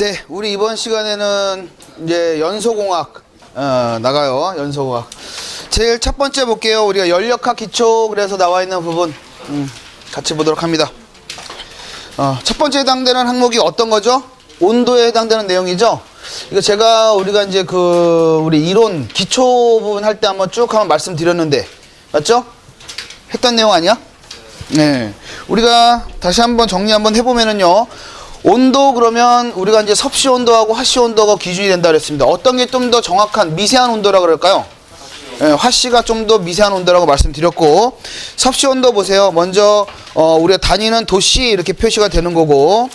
네, 우리 이번 시간에는 이제 연소공학 나가요. 연소공학. 제일 첫 번째 볼게요. 우리가 연력학 기초 그래서 나와 있는 부분 같이 보도록 합니다. 첫 번째 해당되는 항목이 어떤 거죠? 온도에 해당되는 내용이죠. 이거 우리가 이제 우리 이론 기초 부분 할 때 한번 쭉 한번 말씀드렸는데 맞죠? 했던 내용 아니야? 네. 우리가 다시 한번 정리 한번 해보면은요. 온도 그러면 우리가 이제 섭씨 온도하고 화씨 온도가 기준이 된다 그랬습니다. 어떤 게 좀 더 정확한 미세한 온도라고 그럴까요? 네, 화씨가 좀 더 미세한 온도라고 말씀드렸고, 섭씨 온도 보세요. 먼저 우리가 다니는 도씨 이렇게 표시가 되는 거고,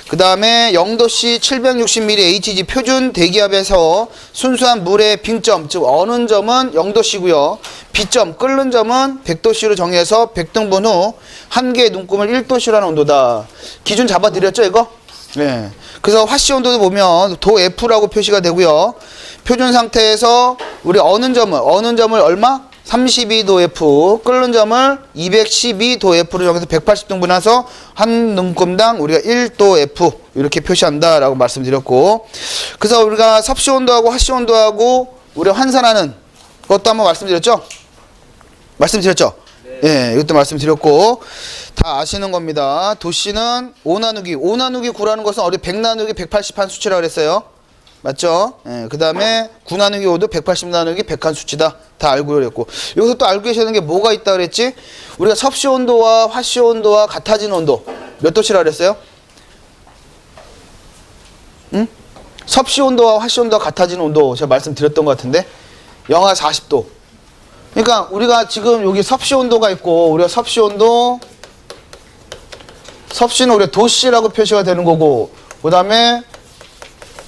그 다음에 0도씨 760ml HG 표준 대기압에서 순수한 물의 빙점, 즉 어는 점은 0도씨고요. B점, 끓는 점은 100도씨로 정해서 100등분 후 한 개의 눈금을 1도씨라는 온도다. 기준 잡아드렸죠, 이거? 네. 그래서 화씨 온도도 보면 도 F라고 표시가 되고요. 표준 상태에서 우리 어는 점을 얼마? 32도 F, 끓는 점을 212도 F로 정해서 180등분 해서 한 눈금당 우리가 1도 F 이렇게 표시한다라고 말씀드렸고, 그래서 우리가 섭씨 온도하고 화씨 온도하고 우리가 환산하는 것도 한번 말씀드렸죠? 네. 예, 이것도 말씀드렸고 다 아시는 겁니다. 도씨는 5나누기 9라는 것은 어디 100나누기 180한 수치라고 그랬어요. 맞죠? 예, 그 다음에 9나누기 5도 180나누기 100한 수치다. 다 알고 그랬고. 여기서 또 알고 계시는 게 뭐가 있다 그랬지? 우리가 섭씨 온도와 화씨 온도와 같아지는 온도. 몇 도씨라 그랬어요? 응? 섭씨 온도와 화씨 온도와 같아지는 온도. 제가 말씀드렸던 것 같은데. 영하 40도. 그러니까 우리가 지금 여기 섭씨 온도가 있고, 우리가 섭씨 온도, 섭씨는 우리가 도씨라고 표시가 되는 거고, 그 다음에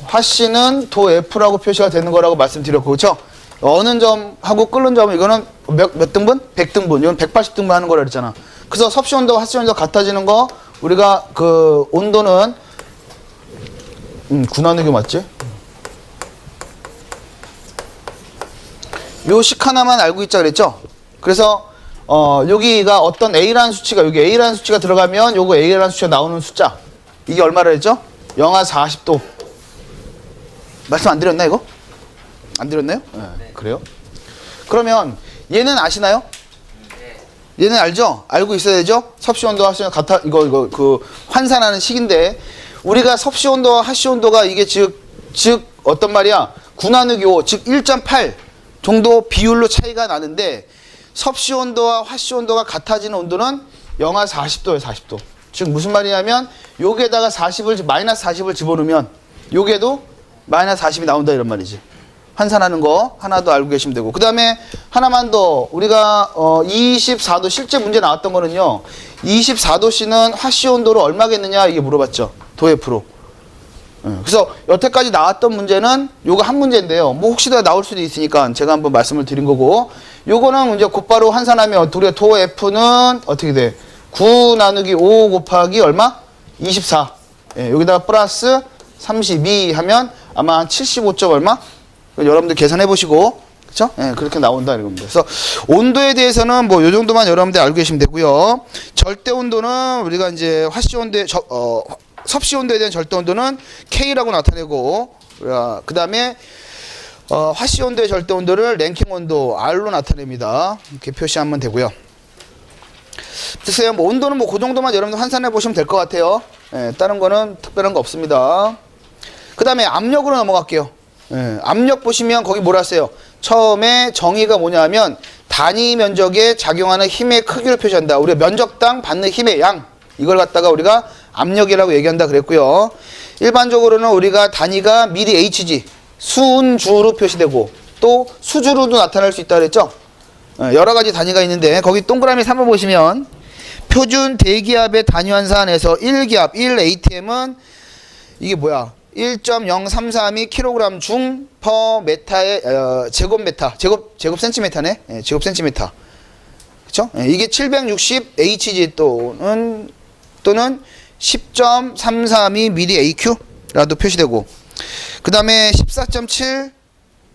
화씨는 도 F라고 표시가 되는 거라고 말씀드렸고, 그렇죠? 어는 점하고 끓는 점은 이거는 몇 등분? 100등분. 이건 180등분 하는 거라 그랬잖아. 그래서 섭씨 온도와 화씨 온도가 같아지는 거, 우리가 온도는 9나누기 맞지? 요 식 하나만 알고 있자 그랬죠? 그래서 여기가 어떤 A라는 수치가, 여기 A라는 수치가 들어가면 요거 A라는 수치가 나오는 숫자, 이게 얼마라 했죠? 영하 40도. 말씀 안 드렸나 이거? 안 드렸나요? 네. 그래요? 그러면 얘는 아시나요? 네. 얘는 알죠? 알고 있어야 되죠? 섭씨 온도와 화씨 온도 같아, 이거 환산하는 식인데, 우리가 섭씨 온도와 화씨 온도가 이게 즉 어떤 말이야? 9나누기 5, 즉 1.8 정도 비율로 차이가 나는데, 섭씨 온도와 화씨 온도가 같아지는 온도는 영하 40도예요, 40도. 즉 무슨 말이냐면 여기에다가 마이너스 40을 집어넣으면 여기에도 마이너스 40이 나온다 이런 말이지. 환산하는 거 하나 더 알고 계시면 되고, 그 다음에 하나만 더, 우리가 24도 실제 문제 나왔던 거는요, 24도씨는 화씨 온도로 얼마겠느냐 이게 물어봤죠. 도 F로. 그래서 여태까지 나왔던 문제는 요거 한 문제인데요. 뭐 혹시나 나올 수도 있으니까 제가 한번 말씀을 드린 거고, 요거는 이제 곧바로 환산하면 우리가 도 F는 어떻게 돼? 9 나누기 5 곱하기 얼마? 24. 예, 여기다가 플러스 32 하면 아마 한 75점 얼마? 여러분들 계산해 보시고, 그쵸? 예, 그렇게 나온다 이겁니다. 그래서 온도에 대해서는 뭐 요 정도만 여러분들 알고 계시면 되고요. 절대 온도는 우리가 이제 화씨 온도에 섭씨 온도에 대한 절대 온도는 K라고 나타내고, 그 다음에 화씨 온도의 절대 온도를 랭킹 온도 R로 나타냅니다. 이렇게 표시하면 되고요. 글쎄요, 뭐 온도는 뭐 그 정도만 여러분들 환산해 보시면 될 것 같아요. 예, 다른 거는 특별한 거 없습니다. 그 다음에 압력으로 넘어갈게요. 예, 압력 보시면 거기 뭐라 했어요? 처음에 정의가 뭐냐면 단위 면적에 작용하는 힘의 크기를 표시한다. 우리가 면적당 받는 힘의 양, 이걸 갖다가 우리가 압력이라고 얘기한다 그랬고요. 일반적으로는 우리가 단위가 미리 HG, 순주로 표시되고 또 수주로도 나타날 수 있다 그랬죠. 여러 가지 단위가 있는데 거기 동그라미 3을 보시면 표준 대기압의 단위 환산에서 1기압 1atm은 이게 뭐야? 1.0332 kg 중 per 메타의 제곱메타, 제곱센티메타네. 예, 제곱센티메타. 그쵸? 예, 이게 760 hg 또는 10.332 mAq라도 표시되고, 그 다음에 14.7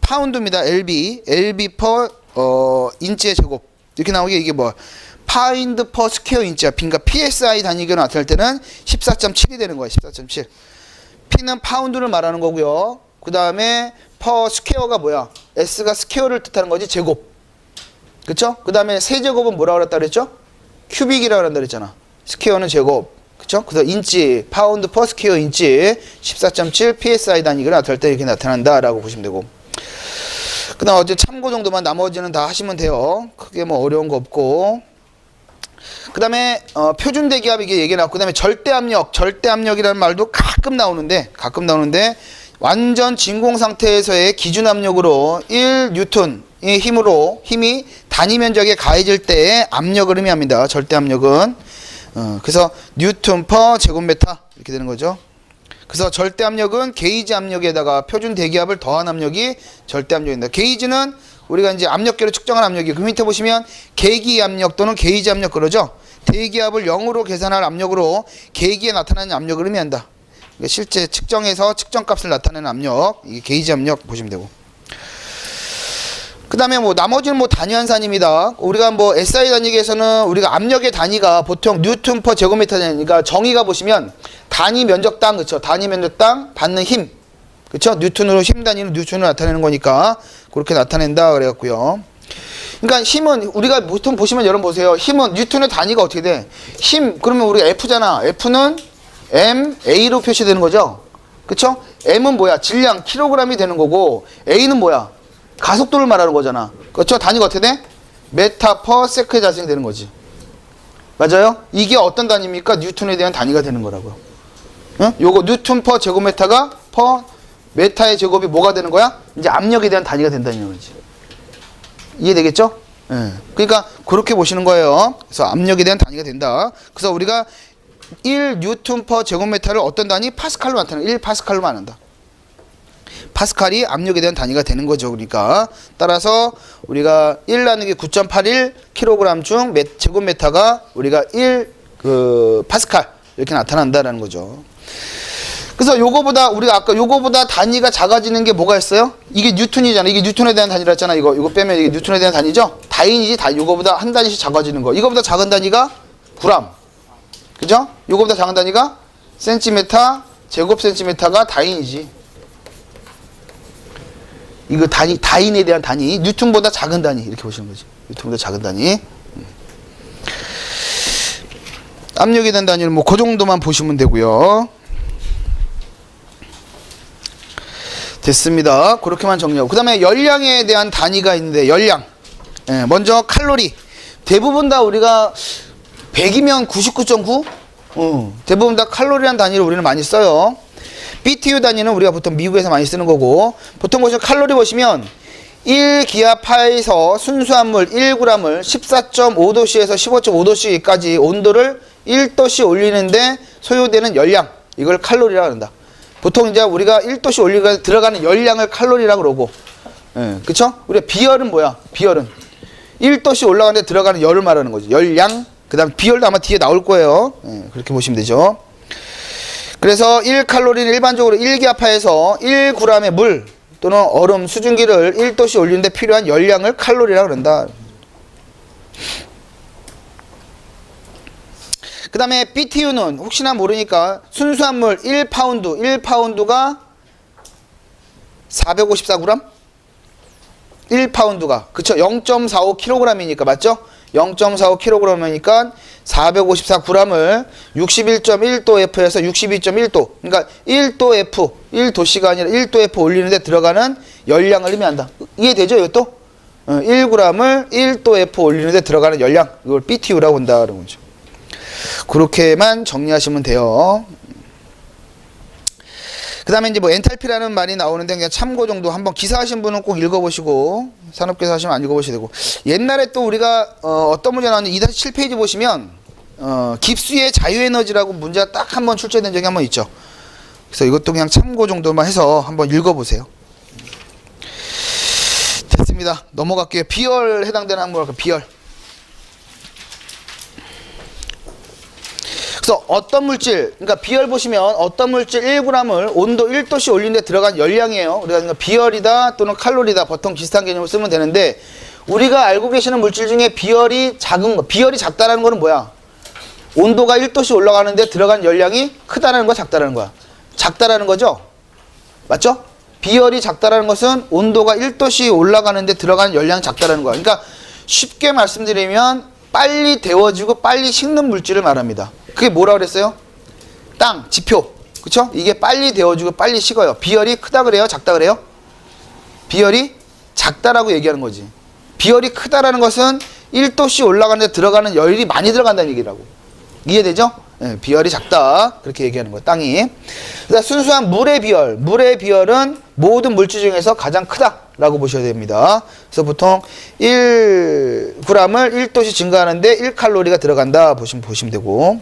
파운드입니다. lb per 인치의 제곱. 이렇게 나오게 이게 뭐 파인드 퍼 스퀘어 인치야. 그러니까 psi 단위로 나타날 때는 14.7이 되는 거야. 14.7. P는 파운드를 말하는 거고요. 그 다음에 per square가 뭐야? S가 스퀘어를 뜻하는 거지, 제곱. 그쵸? 그 다음에 세제곱은 뭐라고 그랬다 그랬죠? 큐빅이라고 그랬다 그랬잖아. 스퀘어는 제곱. 그쵸? 그래서 인치, 파운드 per square 인치 14.7 psi 단위가 나타날 때 이렇게 나타난다라고 보시면 되고. 그 다음 어제 참고 정도만 나머지는 다 하시면 돼요. 크게 뭐 어려운 거 없고. 그 다음에 표준 대기압 이게 얘기 나왔고, 그 다음에 절대압력이라는 말도 가끔 나오는데 완전 진공 상태에서의 기준 압력으로 1뉴턴의 힘이 단위 면적에 가해질 때의 압력을 의미합니다. 절대압력은. 그래서 뉴턴 퍼 제곱미터 이렇게 되는 거죠. 그래서 절대압력은 게이지 압력에다가 표준 대기압을 더한 압력이 절대압력입니다. 게이지는 우리가 이제 압력계로 측정한 압력이고, 그 밑에 보시면 계기 압력 또는 게이지 압력 그러죠. 대기압을 0으로 계산할 압력으로 계기에 나타나는 압력을 의미한다. 그러니까 실제 측정해서 측정값을 나타내는 압력, 이게 게이지 압력 보시면 되고. 그 다음에 뭐 나머지는 뭐 단위 환산입니다. 우리가 뭐 SI 단위계에서는 우리가 압력의 단위가 보통 뉴턴 퍼 제곱미터 되니까 정의가 보시면 단위 면적당, 그쵸? 단위 면적당 받는 힘, 그쵸? 뉴턴으로 힘 단위는 뉴턴으로 나타내는 거니까 그렇게 나타낸다 그래갖고요. 그러니까 힘은 우리가 보통 보시면 여러분 보세요. 힘은 뉴턴의 단위가 어떻게 돼? 힘 그러면 우리가 F잖아. F는 MA로 표시되는 거죠. 그쵸? M은 뭐야? 질량 킬로그램이 되는 거고, A는 뭐야? 가속도를 말하는 거잖아. 그렇죠? 단위가 어떻게 돼? 메타 퍼 세크에 자생이 되는 거지. 맞아요? 이게 어떤 단위입니까? 뉴턴에 대한 단위가 되는 거라고요. 응? 요거 뉴턴 퍼 제곱미터가 퍼 메타의 제곱이 뭐가 되는 거야? 이제 압력에 대한 단위가 된다는 거지. 이해되겠죠? 예. 그러니까 그렇게 보시는 거예요. 그래서 압력에 대한 단위가 된다. 그래서 우리가 1뉴턴 퍼 제곱미터를 어떤 단위? 파스칼로 나타내는 1파스칼로 말한다. 파스칼이 압력에 대한 단위가 되는 거죠. 그러니까 따라서 우리가 1 나누기 9.81 kg 중 제곱미터가 우리가 1 파스칼 이렇게 나타난다라는 거죠. 그래서 요거보다 우리가 아까 요거보다 단위가 작아지는 게 뭐가 있어요? 이게 뉴턴이잖아. 이게 뉴턴에 대한 단위라 했잖아. 이거 빼면 이게 뉴턴에 대한 단위죠. 다인이지. 요거보다 한 단위씩 작아지는 거. 이거보다 작은 단위가 구람. 그죠? 요거보다 작은 단위가 센티미터, 제곱 센티미터가 다인이지. 이거 다인에 대한 단위, 뉴턴보다 작은 단위 이렇게 보시는 거지. 뉴턴보다 작은 단위. 압력에 대한 단위는 뭐 그 정도만 보시면 되고요. 됐습니다. 그렇게만 정리하고, 그 다음에 열량에 대한 단위가 있는데, 열량. 먼저 칼로리. 대부분 다 우리가 100이면 99.9? 대부분 다 칼로리란 단위를 우리는 많이 써요. BTU 단위는 우리가 보통 미국에서 많이 쓰는 거고, 보통 보시면 칼로리 보시면 1기압하에서 순수함물 1g을 14.5도씨에서 15.5도씨까지 온도를 1도씨 올리는데 소요되는 열량, 이걸 칼로리라고 한다. 보통 이제 우리가 1도씨 올리가 들어가는 열량을 칼로리라고 그러고, 그쵸? 우리가 비열은 뭐야? 비열은 1도씨 올라가는데 들어가는 열을 말하는 거지. 열량. 그 다음 비열도 아마 뒤에 나올 거예요. 그렇게 보시면 되죠. 그래서 1칼로리는 일반적으로 1기압하에서 1g의 물 또는 얼음, 수증기를 1도씨 올리는데 필요한 열량을 칼로리라고 그런다. 그 다음에 BTU는 혹시나 모르니까 순수함물 1파운드가 454g? 1파운드가 그쵸? 0.45kg이니까 맞죠? 0.45kg이니까 454g을 61.1도 F에서 62.1도, 그러니까 1도 F, 1도씨가 아니라 1도 F 올리는데 들어가는 열량을 의미한다. 이해되죠? 이것도? 1g을 1도 F 올리는데 들어가는 열량, 이걸 BTU라고 한다는 거죠. 그렇게만 정리하시면 돼요. 그 다음에 이제 뭐 엔탈피라는 말이 나오는데 그냥 참고 정도, 한번 기사하신 분은 꼭 읽어보시고, 산업계에서 하시면 안 읽어보셔도 되고. 옛날에 또 우리가 어떤 문제 나왔는데 2-7페이지 보시면 깁스의 자유에너지라고 문제가 딱 한번 출제된 적이 한번 있죠. 그래서 이것도 그냥 참고 정도만 해서 한번 읽어보세요. 됐습니다. 넘어갈게요. 비열 해당되는 항목 할까요? 비열. 그래서 어떤 물질, 그러니까 비열 보시면 어떤 물질 1g을 온도 1도씨 올리는데 들어간 열량이에요. 그러니까 비열이다 또는 칼로리다, 보통 비슷한 개념을 쓰면 되는데, 우리가 알고 계시는 물질 중에 비열이 작은 거, 비열이 작다라는 거는 뭐야? 온도가 1도씨 올라가는데 들어간 열량이 크다라는 거야, 작다라는 거야? 작다라는 거죠? 맞죠? 비열이 작다라는 것은 온도가 1도씩 올라가는데 들어가는 열량이 작다라는 거야. 그러니까 쉽게 말씀드리면 빨리 데워지고 빨리 식는 물질을 말합니다. 그게 뭐라 그랬어요? 땅, 지표. 그쵸? 이게 빨리 데워지고 빨리 식어요. 비열이 크다 그래요? 작다 그래요? 비열이 작다라고 얘기하는 거지. 비열이 크다라는 것은 1도씩 올라가는데 들어가는 열이 많이 들어간다는 얘기라고. 이해되죠? 네, 비열이 작다. 그렇게 얘기하는 거예요. 땅이. 그다음 순수한 물의 비열. 물의 비열은 모든 물질 중에서 가장 크다라고 보셔야 됩니다. 그래서 보통 1g을 1도씩 증가하는데 1칼로리가 들어간다 보시면 되고.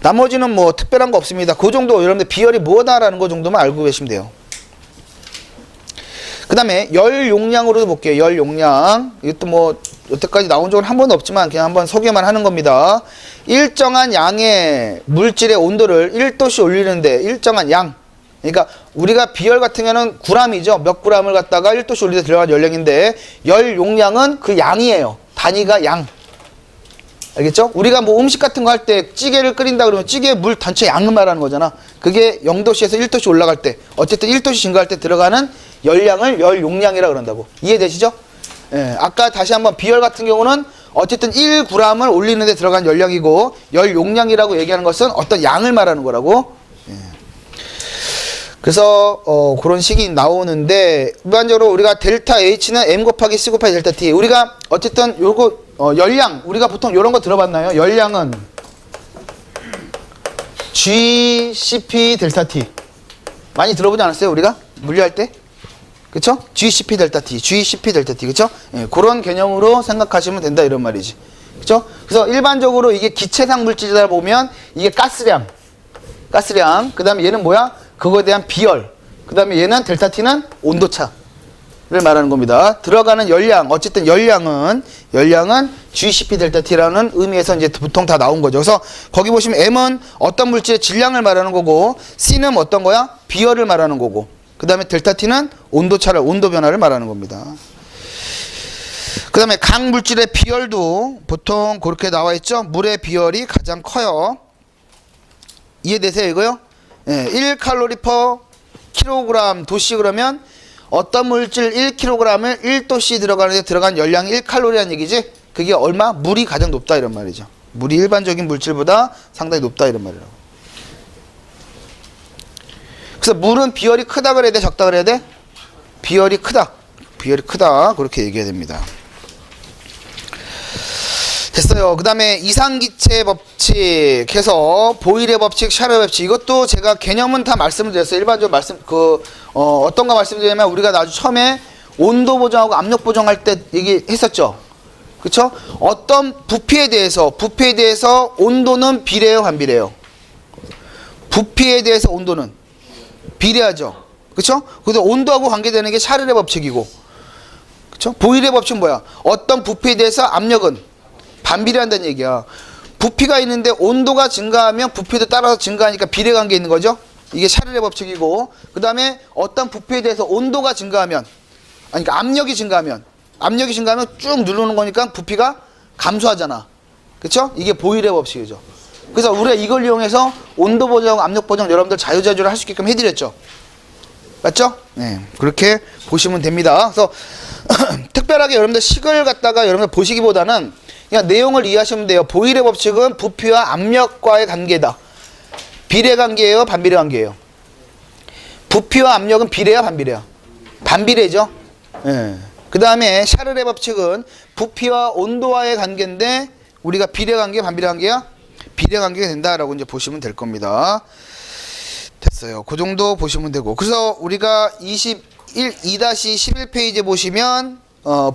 나머지는 뭐 특별한 거 없습니다. 그 정도 여러분들 비열이 뭐다라는 거 정도만 알고 계시면 돼요. 그 다음에 열 용량으로도 볼게요. 열 용량. 이것도 뭐 여태까지 나온 적은 한 번도 없지만 그냥 한번 소개만 하는 겁니다. 일정한 양의 물질의 온도를 1도씩 올리는데 일정한 양. 그러니까 우리가 비열 같은 경우는 g이죠. 몇 g을 갖다가 1도씩 올리는데 들어간 열량인데 열 용량은 그 양이에요. 단위가 양. 알겠죠? 우리가 뭐 음식 같은 거 할 때 찌개를 끓인다 그러면 찌개 물 단체 양을 말하는 거잖아. 그게 0도씨에서 1도씨 올라갈 때 어쨌든 1도씨 증가할 때 들어가는 열량을 열 용량이라 그런다고. 이해되시죠? 예, 아까 다시 한번 비열 같은 경우는 어쨌든 1g을 올리는데 들어간 열량이고 열 용량이라고 얘기하는 것은 어떤 양을 말하는 거라고. 예. 그래서 그런 식이 나오는데 일반적으로 우리가 델타 H는 M 곱하기 C 곱하기 델타 T. 우리가 어쨌든 요거 열량 우리가 보통 요런 거 들어봤나요? 열량은 GCP 델타 T. 많이 들어보지 않았어요? 우리가 물리할 때? 그쵸? GCP 델타 T, GCP 델타 T, 그쵸? 예, 그런 개념으로 생각하시면 된다 이런 말이지. 그쵸? 그래서 일반적으로 이게 기체상 물질이다 보면 이게 가스량, 그 다음에 얘는 뭐야? 그거에 대한 비열, 그 다음에 얘는 델타 T는 온도차를 말하는 겁니다. 들어가는 열량, 어쨌든 열량은 GCP 델타 T라는 의미에서 이제 보통 다 나온 거죠. 그래서 거기 보시면 M은 어떤 물질의 질량을 말하는 거고, C는 어떤 거야? 비열을 말하는 거고, 그 다음에 델타 T는 온도차를, 온도 변화를 말하는 겁니다. 그 다음에 각 물질의 비열도 보통 그렇게 나와 있죠. 물의 비열이 가장 커요. 이해되세요 이거요? 예, 1칼로리 퍼 킬로그램 도씨 그러면 어떤 물질 1kg을 1도씨 들어가는데 들어간 열량이 1칼로리라는 얘기지. 그게 얼마? 물이 가장 높다 이런 말이죠. 물이 일반적인 물질보다 상당히 높다 이런 말이라고. 그래서 물은 비열이 크다 그래야 돼? 적다 그래야 돼? 비열이 크다. 비열이 크다. 그렇게 얘기해야 됩니다. 됐어요. 그 다음에 이상기체 법칙 해서 보일의 법칙, 샤르의 법칙. 이것도 제가 개념은 다 말씀을 드렸어요. 일반적으로 어떤 거 말씀드리냐면 우리가 나중에 처음에 온도 보정하고 압력 보정할 때 얘기했었죠. 그쵸? 어떤 부피에 대해서 온도는 비례해요, 반비례해요? 부피에 대해서 온도는 비례하죠. 그쵸? 그래서 온도하고 관계되는 게 샤르의 법칙이고, 그쵸? 보일의 법칙은 뭐야? 어떤 부피에 대해서 압력은 반비례한다는 얘기야. 부피가 있는데 온도가 증가하면 부피도 따라서 증가하니까 비례관계 있는 거죠. 이게 샤르의 법칙이고, 그 다음에 어떤 부피에 대해서 온도가 증가하면, 그러니까 압력이 증가하면 쭉 누르는 거니까 부피가 감소하잖아. 그쵸? 이게 보일의 법칙이죠. 그래서 우리가 이걸 이용해서 온도 보정, 압력 보정 여러분들 자유자재로 할 수 있게끔 해드렸죠. 맞죠? 네, 그렇게 보시면 됩니다. 그래서 특별하게 여러분들 식을 갖다가 여러분들 보시기보다는 그냥 내용을 이해하시면 돼요. 보일의 법칙은 부피와 압력과의 관계다. 비례 관계예요? 반비례 관계예요? 부피와 압력은 비례야? 반비례야? 반비례죠. 예. 그 다음에 샤르의 법칙은 부피와 온도와의 관계인데 우리가 비례 관계, 반비례 관계야? 비례 관계가 된다라고 이제 보시면 될 겁니다. 됐어요. 그 정도 보시면 되고. 그래서 우리가 2-11페이지에 보시면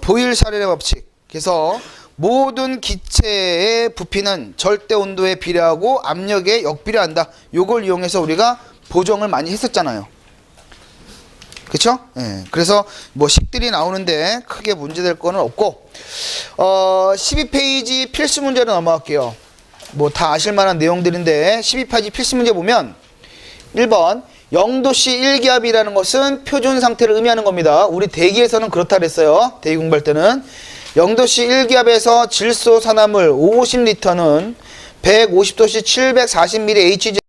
보일 샤르의 법칙. 그래서 모든 기체의 부피는 절대 온도에 비례하고 압력에 역비례한다. 요걸 이용해서 우리가 보정을 많이 했었잖아요. 그쵸? 예. 그래서 뭐 식들이 나오는데 크게 문제될 거는 없고 12페이지 필수 문제로 넘어갈게요. 뭐 다 아실만한 내용들인데 12페이지 필수 문제 보면 1번 0도씨 1기압이라는 것은 표준 상태를 의미하는 겁니다. 우리 대기에서는 그렇다 그랬어요. 대기 공부할 때는 0도씨 1기압에서 질소 산화물 50리터는 150도씨 740ml HG